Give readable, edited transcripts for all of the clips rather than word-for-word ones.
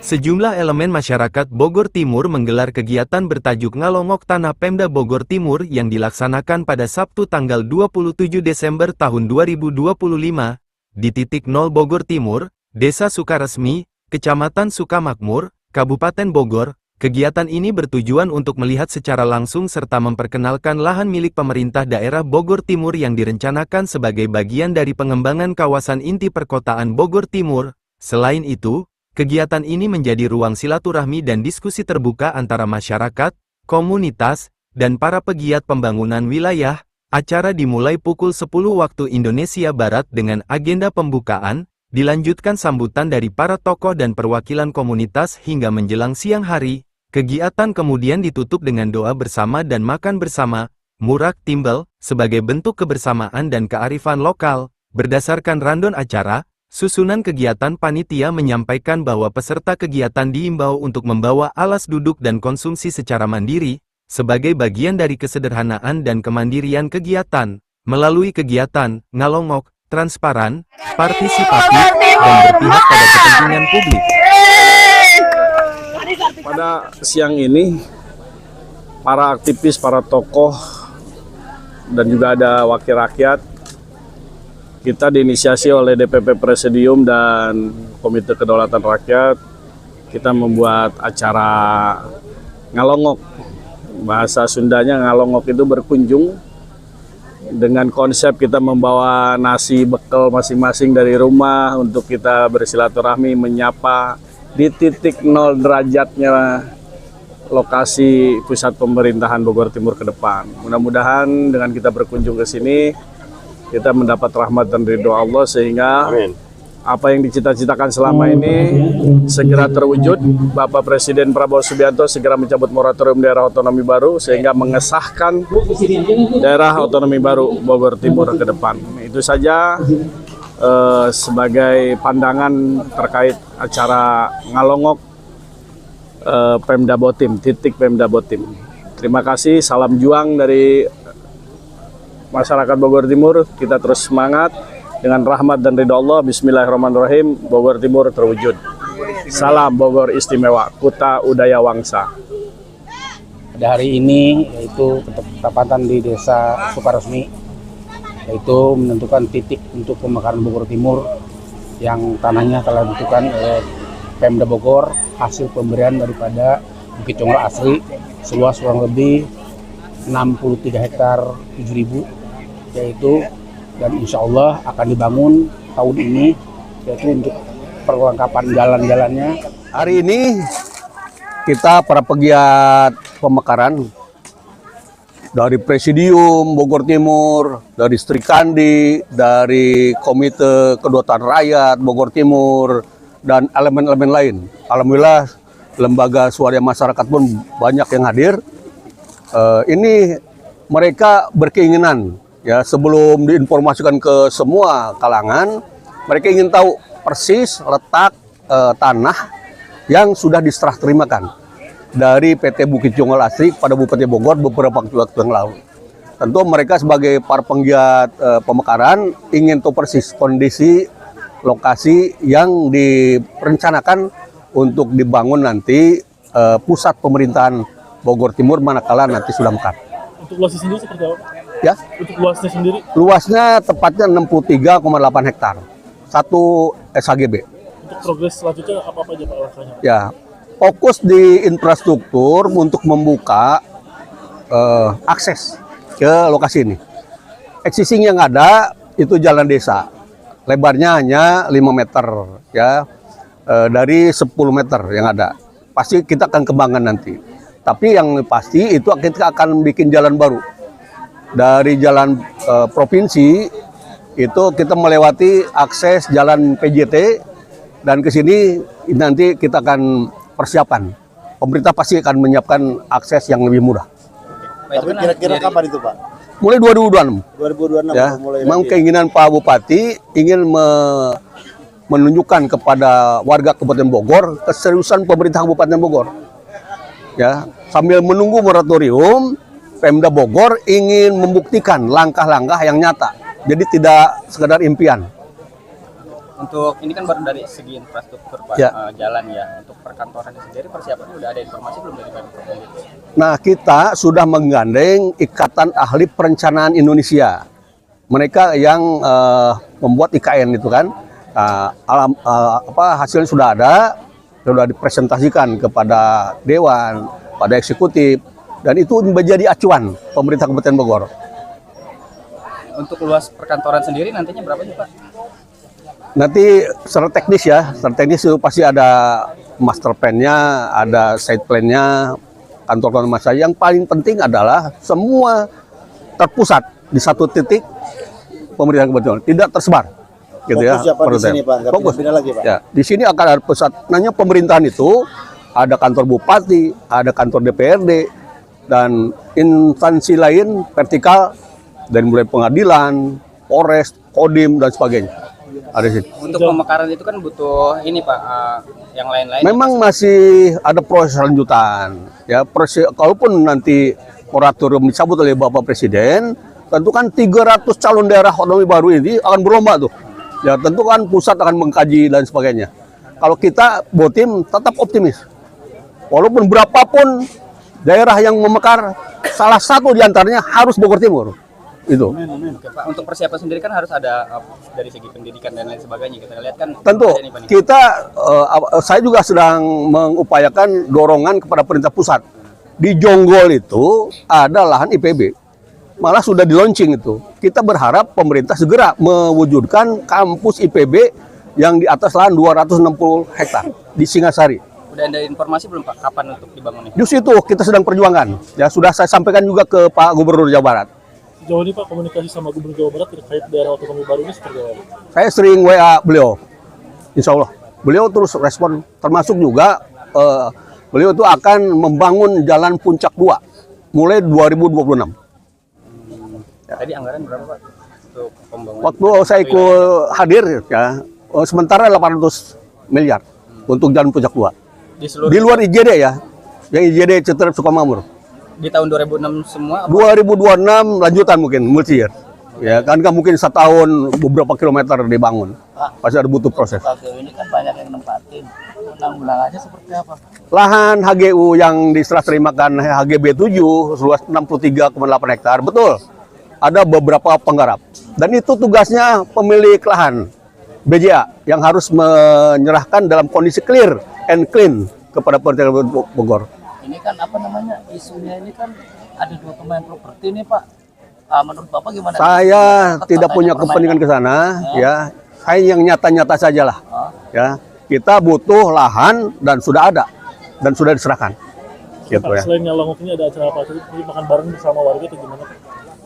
Sejumlah elemen masyarakat Bogor Timur menggelar kegiatan bertajuk Ngalongok Tanah Pemda Bogor Timur yang dilaksanakan pada Sabtu tanggal 27 Desember tahun 2025 di titik 0 Bogor Timur, Desa Sukaresmi, Kecamatan Sukamakmur, Kabupaten Bogor. Kegiatan ini bertujuan untuk melihat secara langsung serta memperkenalkan lahan milik pemerintah daerah Bogor Timur yang direncanakan sebagai bagian dari pengembangan kawasan inti perkotaan Bogor Timur. Selain itu, kegiatan ini menjadi ruang silaturahmi dan diskusi terbuka antara masyarakat, komunitas, dan para pegiat pembangunan wilayah. Acara dimulai pukul 10 waktu Indonesia Barat dengan agenda pembukaan, dilanjutkan sambutan dari para tokoh dan perwakilan komunitas hingga menjelang siang hari. Kegiatan kemudian ditutup dengan doa bersama dan makan bersama, murak timbel, sebagai bentuk kebersamaan dan kearifan lokal. Berdasarkan random acara, susunan kegiatan panitia menyampaikan bahwa peserta kegiatan diimbau untuk membawa alas duduk dan konsumsi secara mandiri, sebagai bagian dari kesederhanaan dan kemandirian kegiatan. Melalui kegiatan, ngalongok, transparan, partisipatif, dan berpihak pada kepentingan publik. Pada siang ini, para aktivis, para tokoh, dan juga ada wakil rakyat, kita diinisiasi oleh DPP Presidium dan Komite Kedaulatan Rakyat, kita membuat acara ngalongok. Bahasa Sundanya ngalongok itu berkunjung, dengan konsep kita membawa nasi bekal masing-masing dari rumah untuk kita bersilaturahmi, menyapa di titik 0 derajatnya lokasi pusat pemerintahan Bogor Timur ke depan. Mudah-mudahan dengan kita berkunjung ke sini, kita mendapat rahmat dan ridho Allah sehingga apa yang dicita-citakan selama ini segera terwujud. Bapak Presiden Prabowo Subianto segera mencabut moratorium daerah otonomi baru sehingga mengesahkan daerah otonomi baru Bogor Timur ke depan. Itu saja sebagai pandangan terkait acara ngalongok Pemda Botim, titik Pemda Botim. Terima kasih, salam juang dari masyarakat Bogor Timur. Kita terus semangat dengan rahmat dan ridho Allah. Bismillahirrahmanirrahim. Bogor Timur terwujud. Salam Bogor Istimewa, Kuta Udaya Wangsa. Pada hari ini yaitu ketepatan di Desa Sukaresmi, yaitu menentukan titik untuk pemekaran Bogor Timur yang tanahnya telah ditentukan oleh Pemda Bogor hasil pemberian daripada Bukit Congro Asri seluas kurang lebih 63 hektar 7.000, yaitu dan insya Allah akan dibangun tahun ini, yaitu untuk perlengkapan jalan-jalannya. Hari ini kita para pegiat pemekaran dari Presidium Bogor Timur, dari Sri Kandi, dari Komite Kedaulatan Rakyat Bogor Timur, dan elemen-elemen lain. Alhamdulillah lembaga swadaya masyarakat pun banyak yang hadir. Ini mereka berkeinginan, ya, sebelum diinformasikan ke semua kalangan, mereka ingin tahu persis letak tanah yang sudah diserah terimakan dari PT Bukit Congro Asri kepada Bupati Bogor beberapa waktu yang lalu. Tentu mereka sebagai para penggiat pemekaran ingin tahu persis kondisi lokasi yang direncanakan untuk dibangun nanti pusat pemerintahan Bogor Timur manakala nanti sudah mekar. Untuk luasnya sendiri seperti apa? Ya. Untuk luasnya sendiri? Luasnya tepatnya 63,8 hektar, 1 SHGB. Untuk progres selanjutnya apa aja Pak langkahnya? Ya, fokus di infrastruktur untuk membuka akses ke lokasi ini. Existing yang ada itu jalan desa, lebarnya hanya 5 meter, ya, dari 10 meter yang ada. Pasti kita akan kembangkan nanti. Tapi yang pasti itu kita akan bikin jalan baru. Dari jalan provinsi itu kita melewati akses jalan PJT dan ke sini nanti kita akan persiapan. Pemerintah pasti akan menyiapkan akses yang lebih mudah. Tapi kira-kira kapan itu Pak? Mulai 2026. 2026 Ya, mulai. memang keinginan Pak Bupati ingin menunjukkan kepada warga Kabupaten Bogor keseriusan pemerintah Kabupaten Bogor. Ya, sambil menunggu moratorium, Pemda Bogor ingin membuktikan langkah-langkah yang nyata Jadi tidak sekedar impian. Untuk ini kan baru dari segi infrastruktur Pak, Ya. Jalan ya. Untuk perkantoran sendiri persiapannya udah ada informasi belum dari Pemprov? Nah, kita sudah menggandeng Ikatan Ahli Perencanaan Indonesia. Mereka yang membuat IKN itu kan. Hasilnya sudah ada, sudah dipresentasikan kepada Dewan, pada eksekutif, dan itu menjadi acuan pemerintah Kabupaten Bogor. Untuk luas perkantoran sendiri nantinya berapa sih Pak? Nanti secara teknis itu pasti ada master plan-nya, ada site plan-nya, kantor masa. Yang paling penting adalah semua terpusat di satu titik pemerintahan kebetulan, tidak tersebar. Gitu ya. Fokus ya Pak di sini Pak, nggak Fokus. pindah-pindah lagi Pak. Ya, di sini akan ada pusat. Nanya pemerintahan itu ada kantor bupati, ada kantor DPRD, dan instansi lain vertikal dari mulai pengadilan, Polres, Kodim dan sebagainya. Ada di sini. Untuk pemekaran itu kan butuh ini Pak, yang lain-lain. Memang masih ada proses lanjutan. Ya, kalaupun nanti moratorium dicabut oleh Bapak Presiden, tentu kan 300 calon daerah otonomi baru ini akan berlomba tuh. Ya, tentu kan pusat akan mengkaji dan sebagainya. Kalau kita Botim tetap optimis. Walaupun berapapun daerah yang memekar, salah satu diantaranya harus Bogor Timur. Itu. Oke, Pak. Untuk persiapan sendiri kan harus ada dari segi pendidikan dan lain sebagainya. Kita lihat kan. Tentu, ada nih, Pak, nih. kita, saya juga sedang mengupayakan dorongan kepada pemerintah pusat. Di Jonggol itu ada lahan IPB, malah sudah di launching itu. Kita berharap pemerintah segera mewujudkan kampus IPB yang di atas lahan 260 hektar di Singasari. Udah ada informasi belum Pak, kapan untuk dibangunnya? Justru itu kita sedang perjuangkan. Ya, sudah saya sampaikan juga ke Pak Gubernur Jawa Barat. Sejauh ini Pak, komunikasi sama Gubernur Jawa Barat terkait daerah otonomi baru ini seperti apa? Saya sering WA beliau, insya Allah. Beliau terus respon, termasuk juga beliau itu akan membangun jalan Puncak 2 mulai 2026. Tadi anggaran berapa Pak untuk pembangunan? Waktu saya ikut hadir ya, sementara 800 miliar untuk jalan Puncak 2. Di seluruh Di luar IJD ya, yang IJD Citra Sukamamur. di tahun 2006 semua apa? 2026 lanjutan mungkin multi year. Ya kan nggak mungkin setahun beberapa kilometer dibangun. Pasti ada butuh proses. ini kan banyak yang nempatin. Penanggulangannya seperti apa? Lahan HGU yang diserah terimakan HGB 7 seluas 63,8 hektar, betul. Ada beberapa penggarap. Dan itu tugasnya pemilik lahan BJA yang harus menyerahkan dalam kondisi clear and clean kepada pemerintah Bogor. Ini kan apa namanya, isunya ini kan ada 2 pemain properti nih Pak. Menurut Bapak gimana? Saya tidak punya Katanya kepentingan ke sana, ya. Saya yang nyata-nyata sajalah. Ya, kita butuh lahan dan sudah ada dan sudah diserahkan. Gitu Pak, ya. selain Nyalongok ini ada acara apa? Jadi makan bareng bersama warga atau gimana Pak?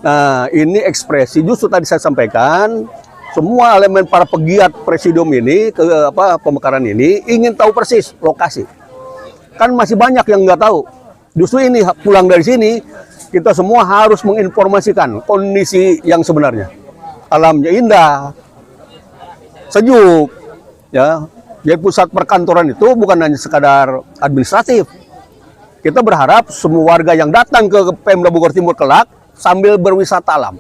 Nah, ini ekspresi justru tadi saya sampaikan, semua elemen para pegiat presidium ini pemekaran ini ingin tahu persis lokasi. Kan masih banyak yang nggak tahu. Justru ini pulang dari sini kita semua harus menginformasikan kondisi yang sebenarnya. Alamnya indah, sejuk, ya. Jadi pusat perkantoran itu bukan hanya sekadar administratif. Kita berharap semua warga yang datang ke Pemda Bogor Timur kelak sambil berwisata alam.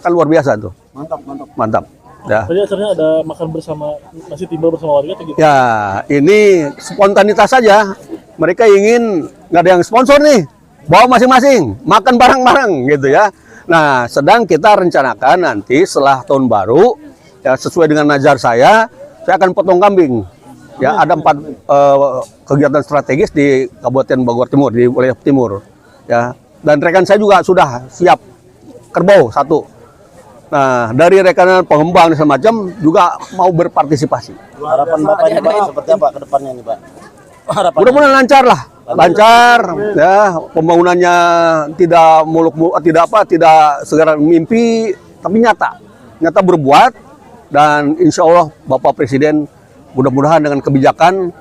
Kan luar biasa tuh. Mantap. Ya. Tadi acaranya ada makan bersama, nasi timbal bersama warga atau gitu? Ya, ini spontanitas saja. Mereka ingin, nggak ada yang sponsor nih, bawa masing-masing, makan bareng-bareng gitu ya. Nah, sedang kita rencanakan nanti setelah tahun baru, ya sesuai dengan nazar saya akan potong kambing. Ya, ada 4 kegiatan strategis di Kabupaten Bogor Timur, di wilayah timur. Ya, dan rekan saya juga sudah siap kerbau 1. Nah, dari rekanan pengembang dan semacam juga mau berpartisipasi. Harapan Bapak ini Pak seperti apa ke depannya nih Pak? Mudah-mudahan lancar lah, lancar ya, pembangunannya tidak tidak segera mimpi, tapi nyata berbuat, dan insya Allah Bapak Presiden mudah-mudahan dengan kebijakan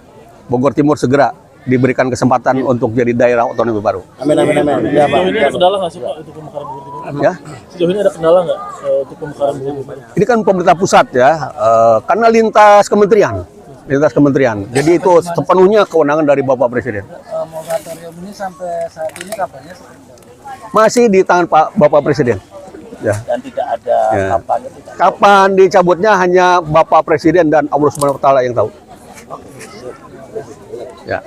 Bogor Timur segera diberikan kesempatan untuk jadi daerah otonomi baru. Amin. Ya Pak. Sejauh ini ada kendala nggak sih Pak untuk pemekaran Bogor Timur? Ya, Sejauh ini ada kendala nggak untuk pemekaran Bogor Timur? ini kan pemerintah pusat ya, karena lintas kementerian. Jadi itu sepenuhnya kewenangan dari Bapak Presiden. Moratorium ini sampai saat ini kabarnya seperti apa? Masih di tangan Bapak Presiden. Ya. dan tidak ada Ya. kampanye. Tidak. Kapan dicabutnya hanya Bapak Presiden dan Allah Subhanahu wa taala yang tahu. Ya.